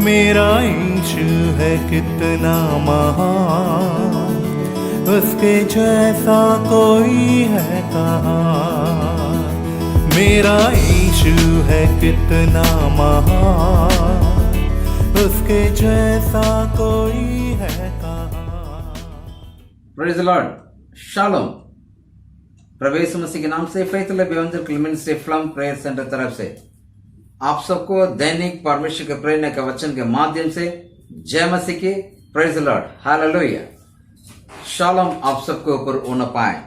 मेरा यीशु है कितना महान, उसके जैसा कोई है कहाँ। मेरा यीशु है कितना महान, उसके जैसा कोई है कहाँ। Praise the lord, shalom. प्रभु यीशु मसीह के नाम से faith lab evangel Clemens Flam prayer centre तरफ से आप सबको दैनिक परमेश्वर के प्रेरणा के वचन के माध्यम से जय मसीह की। Praise the Lord, hallelujah, shalom आप सबके ऊपर होना पाए।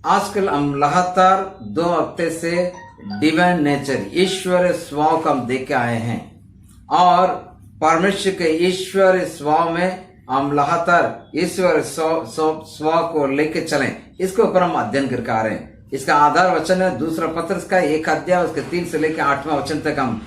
आजकल हम लगातार 2 हफ्ते से डिवाइन नेचर, ईश्वरीय स्वभाव को हम देख के आए हैं और परमेश्वर के ईश्वरीय स्वभाव में हम लगातार ईश्वर स्वभाव को लेके चलें, इसके ऊपर हम अध्ययन करके आ रहे हैं। इसका आधार वचन है 2 पत्रस का 1 अध्याय, उसके 3 से लेकर 8वां वचन तक हम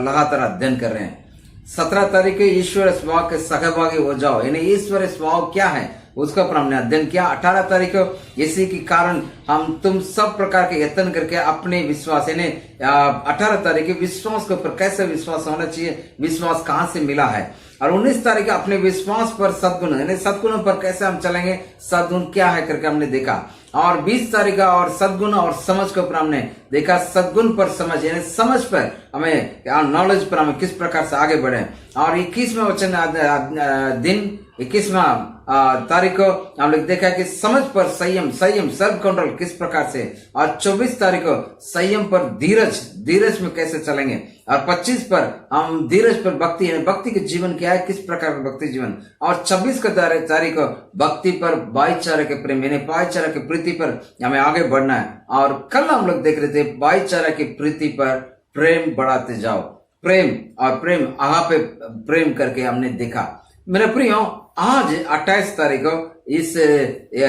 लगातार अध्ययन कर रहे हैं। 17 तारीख को ईश्वर स्वभाव के सहभागी हो जाओ, यानी ईश्वर स्वभाव क्या है उसके ऊपर हमने अध्ययन किया। 18 तारीख को इसी के कारण हम तुम सब प्रकार के यत्न करके अपने विश्वास, यानी 18 तारीख के विश्वास के ऊपर कैसे विश्वास होना चाहिए, विश्वास कहाँ से मिला है, और 19 तारीख अपने विश्वास पर सद्गुण, यानी सद्गुणों पर कैसे हम चलेंगे, सद्गुण क्या है करके हमने देखा। और 20 तारीख का और सद्गुण और समझ के ऊपर हमने देखा, सद्गुण पर समझ, यानी समझ पर हमें, नॉलेज पर हमें किस प्रकार से आगे बढ़े। और 21वां वचन दिन 21वां तारीख को हम लोग देखा कि समझ पर संयम सेल्फ कंट्रोल किस प्रकार से, और 24 तारीख को संयम पर धीरज में कैसे चलेंगे, और 25 पर हम धीरज पर भक्ति, भक्ति के जीवन क्या है, किस प्रकार का भक्ति जीवन, और 26 का तारीख को भक्ति पर भाईचारे के प्रेम, यानी भाईचारा की प्रीति पर हमें आगे बढ़ना है। और कल हम लोग देख रहे थे भाईचारा की प्रीति पर प्रेम बढ़ाते जाओ, प्रेम और प्रेम पे प्रेम करके हमने देखा। मेरे प्रियो, आज 28 तारीख को इस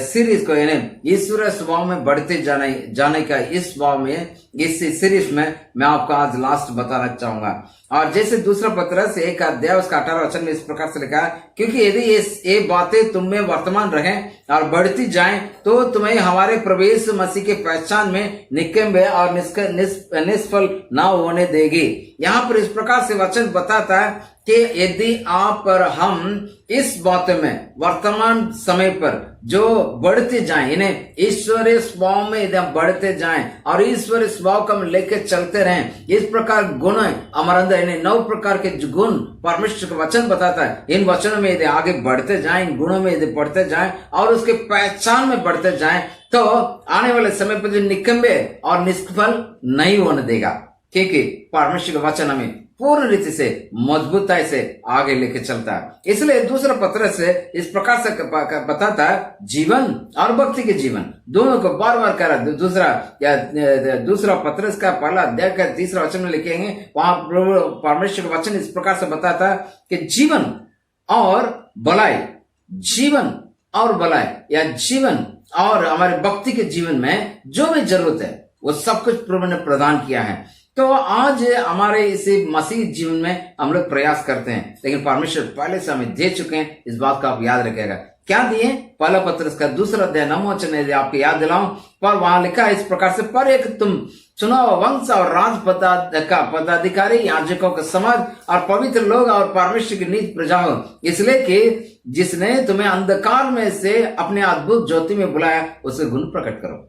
सीरीज को, यानी ईश्वर स्वभाव में बढ़ते जाने का इस स्वभाव में, इस सीरीज में मैं आपको आज लास्ट बताना चाहूंगा। और जैसे 2 पत्रस 1 अध्याय उसका 18 वचन में इस प्रकार से लिखा है, क्योंकि यदि ये बातें तुम में वर्तमान रहें और बढ़ती जाएं तो तुम्हें हमारे प्रभु यीशु मसीह के पहचान में निकम्मे और निष्फल ना होने देगी। यहाँ पर इस प्रकार से वचन बताता है कि यदि आप और हम इस बात में वर्तमान समय पर जो बढ़ते जाएं, इन्हें ईश्वरीय स्वभाव में यदि हम बढ़ते जाएं और ईश्वरीय स्वभाव को हम लेके चलते रहें, इस प्रकार गुण हमारे अंदर, इन्हें 9 प्रकार के गुण परमेश्वर का वचन बताता है, इन वचनों में यदि आगे बढ़ते जाएं, इन गुणों में यदि बढ़ते जाएं और उसके पहचान में बढ़ते जाएं, तो आने वाले समय पर जो निकम्मे और निष्फल नहीं होने देगा, क्योंकि परमेश्वर का वचन हमें पूर्ण रीति से मजबूताई से आगे लेके चलता है। इसलिए 2 पत्रस से इस प्रकार से बताता है, जीवन और भक्ति के जीवन दोनों को बार बार कह रहा। 2 पत्रस का 1 अध्याय का 3 वचन में लिखेंगे, वहां परमेश्वर का वचन इस प्रकार से बताता है कि जीवन और भलाई, जीवन और भलाई, या जीवन और हमारे भक्ति के जीवन में जो भी जरूरत है वो सब कुछ प्रभु ने प्रदान किया है। तो आज हमारे इसी मसीह जीवन में हम लोग प्रयास करते हैं, लेकिन परमेश्वर पहले से हमें दे चुके हैं। इस बात को आप याद रखिएगा। क्या दिए? 1 पत्रस का 2 अध्याय 9वां वचन यदि आपको याद दिलाऊं, पर वहां लिखा है इस प्रकार से, पर एक तुम चुना हुआ वंश और राज पदाधिकारी, याजकों का समाज और पवित्र लोग और परमेश्वर की नीच प्रजा हो, इसलिए कि जिसने तुम्हें अंधकार में से अपने अद्भुत ज्योति में बुलाया, उसे गुण प्रकट करो।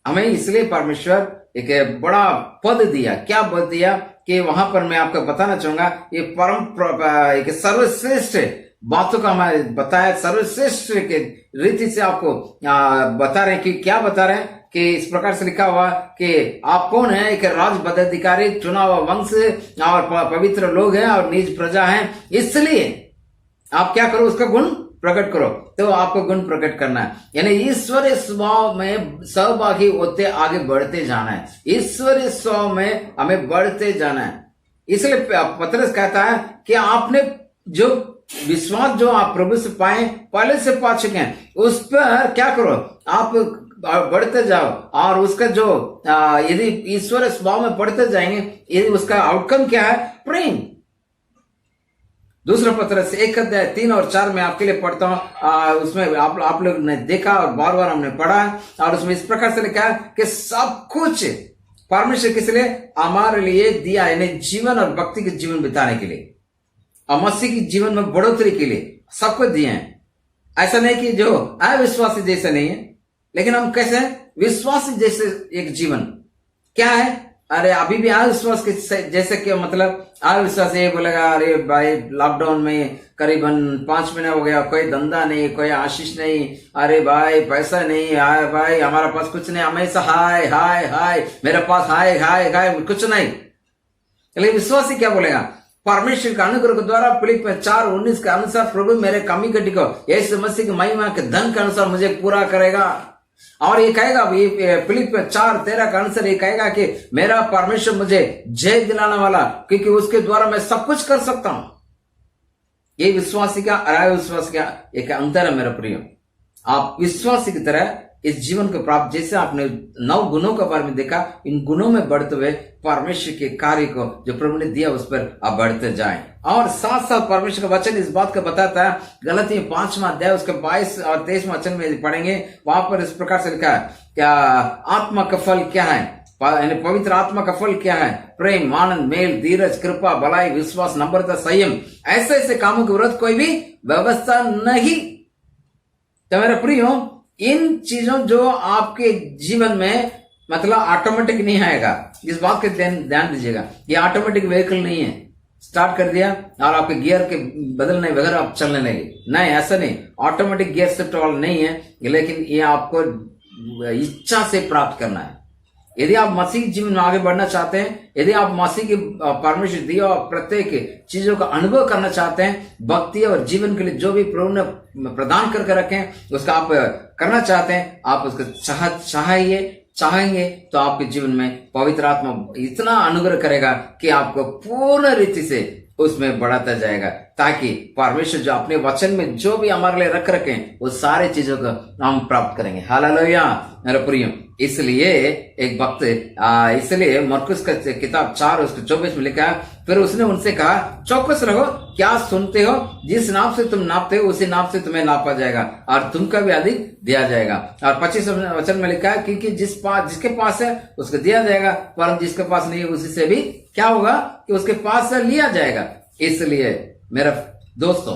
हमें इसलिए परमेश्वर एक बड़ा पद दिया। क्या पद दिया कि वहां पर मैं आपको बताना चाहूंगा, ये एक सर्वश्रेष्ठ बातों का हमारे बताया, सर्वश्रेष्ठ के रीति से आपको बता रहे हैं। कि क्या बता रहे हैं कि इस प्रकार से लिखा हुआ कि आप कौन है, एक राज पदाधिकारी, चुना हुआ वंश और पवित्र लोग हैं और नीच प्रजा हैं, इसलिए आप क्या करो, उसका गुण प्रकट करो। तो आपको गुण प्रकट करना है, यानी ईश्वरीय स्वभाव में सहभागी होते आगे बढ़ते जाना है। ईश्वरीय स्वभाव में हमें बढ़ते जाना है। इसलिए पत्रस कहता है कि आपने जो विश्वास जो आप प्रभु से पाए, पहले से पा चुके हैं, उस पर क्या करो, आप बढ़ते जाओ। और उसका जो यदि ईश्वरीय स्वभाव में बढ़ते जाएंगे, यदि उसका आउटकम क्या है, प्रेम। 2 पत्रस 1 अध्याय 3 और 4 में आपके लिए पढ़ता हूं। उसमें आप लोग ने देखा और बार बार हमने पढ़ा, और उसमें इस प्रकार से लिखा है कि सब कुछ परमेश्वर किस लिए? हमारे लिए दिया, यानी जीवन और भक्ति के जीवन बिताने के लिए और मसीह की जीवन में बढ़ोतरी के लिए सब कुछ दिए हैं। ऐसा नहीं कि जो अविश्वासी जैसे नहीं है, लेकिन हम कैसे हैं? विश्वासी जैसे एक जीवन क्या है? अरे अभी भी अविश्वास के जैसे कि मतलब अविश्वास ये बोलेगा, अरे भाई लॉकडाउन में करीबन 5 महीने हो गया, कोई धंधा नहीं, कोई आशीष नहीं, अरे भाई पैसा नहीं, हाय भाई हमारा पास कुछ नहीं, हमेशा हाय हाय हाय, मेरे पास हाय हाय हाय, कुछ नहीं। लेकिन विश्वासी क्या बोलेगा? परमेश्वर के अनुग्रह के द्वारा फिलिप्पियों 4:19 के अनुसार प्रभु मेरे कमी घटी को यीशु मसीह की महिमा के धन के अनुसार मुझे पूरा करेगा। और ये कहेगा, ये फिलिप्पियों 4:13 का अनुसार ये कहेगा कि मेरा परमेश्वर मुझे जय दिलाने वाला, क्योंकि उसके द्वारा मैं सब कुछ कर सकता हूं। ये विश्वासी का और अविश्वासी का एक अंतर है मेरे प्रिय। आप विश्वासी की तरह इस जीवन को प्राप्त, जैसे आपने 9 गुणों के बारे में देखा, इन गुणों में बढ़ते हुए परमेश्वर के कार्य को जो प्रभु ने दिया उस पर आप बढ़ते जाएं। और साथ साथ परमेश्वर का वचन इस बात को बताता है, गलती 5वां अध्याय उसके 22 और 23वां वचन में पढ़ेंगे, वहां पर इस प्रकार से लिखा है, क्या आत्मा का फल क्या है, यानी पवित्र आत्मा का फल क्या है? प्रेम, आनंद, मेल, धीरज, कृपा, भलाई, विश्वास, नम्रता, संयम। ऐसे ऐसे कामों के विरुद्ध कोई भी व्यवस्था नहीं। तो मेरे प्रियो, इन चीजों जो आपके जीवन में मतलब ऑटोमेटिक नहीं आएगा, इस बात के ध्यान दीजिएगा। ये ऑटोमेटिक व्हीकल नहीं है, स्टार्ट कर दिया और आपके गियर के बदलने बगैर आप चलने लगे, नहीं, ऐसा नहीं। ऑटोमेटिक गियर शिफ्ट वाला नहीं है, लेकिन ये आपको इच्छा से प्राप्त करना है। यदि आप मसीह के जीवन में आगे बढ़ना चाहते हैं, यदि आप मसीह की परमेश्वर दिया और प्रत्येक चीजों का अनुभव करना चाहते हैं, भक्ति और जीवन के लिए जो भी प्रभु ने प्रदान करके रखे हैं उसका आप करना चाहते हैं, आप उसको चाहेंगे तो आपके जीवन में पवित्र आत्मा इतना अनुग्रह करेगा कि आपको पूर्ण रीति से उसमें बढ़ाता जाएगा, ताकि परमेश्वर जो अपने वचन में जो भी हमारे लिए रख रखे हैं वो सारे चीजों को हम प्राप्त करेंगे। हालेलुया मेरे प्रियो। इसलिए एक भक्त, इसलिए मरकुस का किताब 4 उसके 24 में लिखा है, फिर उसने उनसे कहा, चौकस रहो, क्या सुनते हो? जिस नाप से तुम नापते हो उसी नाप से तुम्हें नापा जाएगा और तुमका भी अधिक दिया जाएगा। और 25 वचन में लिखा है, क्योंकि जिसके पास है उसको दिया जाएगा, परंतु जिसके पास नहीं है उसी से भी क्या होगा कि उसके पास से लिया जाएगा। इसलिए मेरे दोस्तों,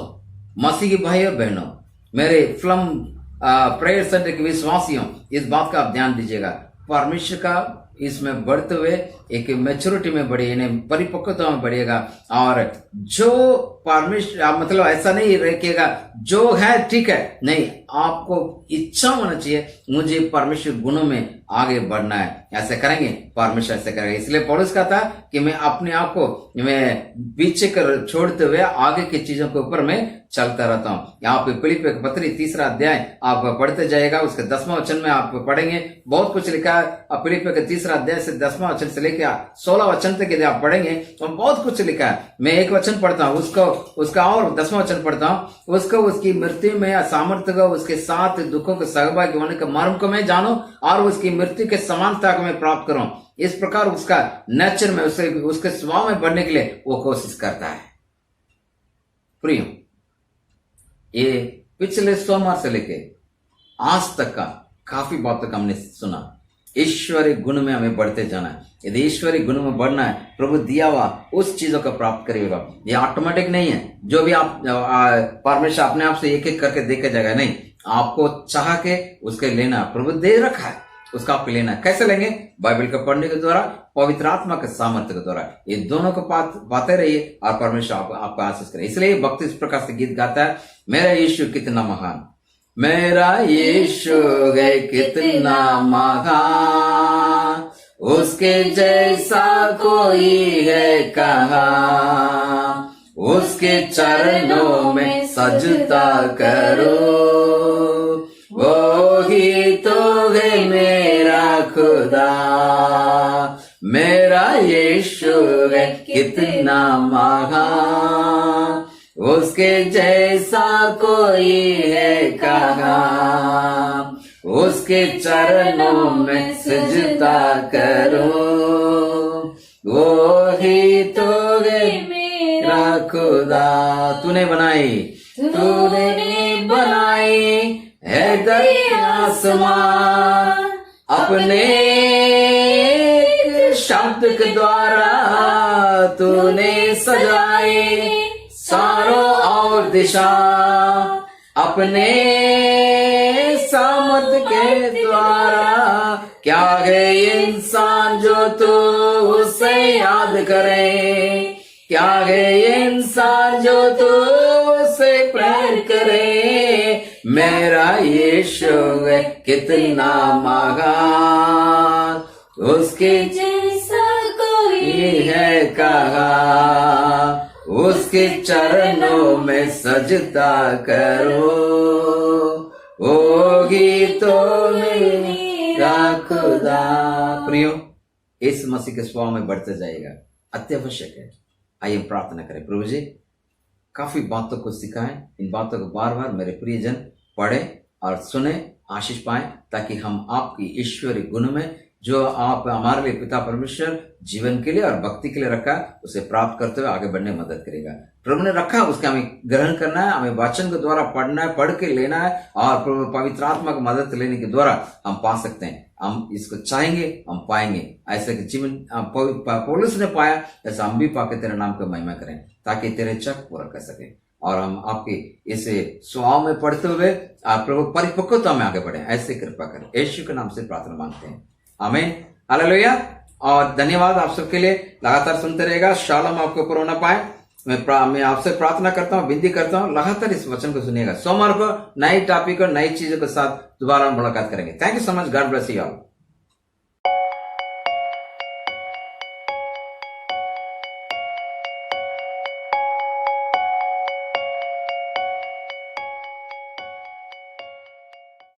मसीह के भाई और बहनों, मेरे फिल्म प्रेयर सेंटर के विश्वासियों, इस बात का आप ध्यान दीजिएगा। परमेश्वर का इसमें बढ़ते हुए एक मैच्योरिटी में बढ़े, यानी परिपक्वता में बढ़ेगा। और जो परमेश्वर मतलब ऐसा नहीं रखेगा जो है ठीक है, नहीं, आपको इच्छा होना चाहिए मुझे परमेश्वर गुणों में आगे बढ़ना है, ऐसे करेंगे परमेश्वर ऐसे करेगा। इसलिए पौलुस कहता कि मैं अपने आप को मैं पीछे कर छोड़ते हुए आगे की चीजों के ऊपर मैं चलता रहता हूँ। यहाँ पे फिलिप्पियों की पत्री 3 अध्याय आप पढ़ते जाएगा, उसके 10वां वचन में आप पढ़ेंगे, बहुत कुछ लिखा है। फिलिप्पियों के 3 अध्याय से 10वां वचन से लेकर 16 वचन तक यदि आप पढ़ेंगे तो बहुत कुछ लिखा है। मैं एक वचन पढ़ता हूँ, उसका और 10वां वचन पढ़ता हूँ, उसको उसकी मृत्यु में सामर्थ्य को, उसके साथ दुखों के सहभागी होने के मर्म को मैं जानूं और उसकी मृत्यु के समानता को मैं प्राप्त करूं। इस प्रकार उसका नेचर में, उसके स्वभाव में बढ़ने के लिए वो कोशिश करता है। प्रियो, ये पिछले सोमवार से लेके आज तक का काफी बात तक हमने सुना। ईश्वरीय गुण में हमें बढ़ते जाना है। यदि ईश्वरीय गुण में बढ़ना है, प्रभु दिया हुआ उस चीजों को प्राप्त करिएगा। ये ऑटोमेटिक नहीं है, जो भी आप परमेश्वर अपने आप से एक एक करके देके जाएगा, नहीं, आपको चाह के उसके लेना, प्रभु दे रखा है, उसका आपको लेना है। कैसे लेंगे? बाइबल को पढ़ने के द्वारा, पवित्र आत्मा के सामर्थ्य के द्वारा। ये दोनों को पाते रहिए और परमेश्वर आपको आशीष करे। इसलिए भक्त इस प्रकार से गीत गाता है, मेरा यीशु कितना महान, मेरा यीशु है कितना महान, उसके जैसा कोई है कहाँ, उसके चरणों में सजदा करो, वो ही तो है मेरा खुदा, मेरा यीशु है कितना महान, उसके जैसा कोई है कहाँ, उसके चरणों में सजदा करो, वो ही तो है मेरा खुदा। तूने बनाई है दरिया आसमान, अपने शब्द के द्वारा तूने सजाए चारों ओर दिशा, अपने सामर्थ के द्वारा। क्या है इंसान जो तू उसे याद करे, क्या है इंसान जो तू उसे प्रेम करे। मेरा यीशु है कितना महान, उसके जैसा कोई है कहा, उसके चरणों में सजदा करो, होगी तो मेरा खुदा। प्रियो, इस मसीह के स्वभाव में बढ़ते जाएगा, अत्यावश्यक है। आइए हम प्रार्थना करें। प्रभु जी, काफी बातों को सिखाएं, इन बातों को बार बार मेरे प्रियजन पढ़े और सुने, आशीष पाएं, ताकि हम आपकी ईश्वरीय गुण में जो आप हमारे लिए पिता परमेश्वर जीवन के लिए और भक्ति के लिए रखा, उसे प्राप्त करते हुए आगे बढ़ने में मदद करेगा। प्रभु ने रखा, उसके हमें ग्रहण करना है, हमें वचन के द्वारा पढ़ना है, पढ़ के लेना है, और प्रभु पवित्र आत्मा की मदद लेने के द्वारा हम पा सकते हैं। हम इसको चाहेंगे, हम पाएंगे। ऐसे कि जीवन पौलुस ने पाया, ऐसा हम भी पाके तेरे नाम का महिमा करें, ताकि तेरे इच्छा पूरा कर सके, और हम आपके इस स्वभाव में पढ़ते हुए प्रभु परिपक्वता में आगे बढ़े। ऐसे कृपा करें, यीशु के नाम से प्रार्थना मांगते हैं, आमीन, हालेलुया। और धन्यवाद आप सबके लिए, लगातार सुनते रहेगा। शालोम आपको ऊपर होना पाए। मैं आपसे प्रार्थना करता हूँ, विनती करता हूँ, लगातार इस वचन को सुनिएगा। सोमवार को नई टॉपिक और नई चीजों के साथ दोबारा मुलाकात करेंगे। Thank you so much, God bless you all.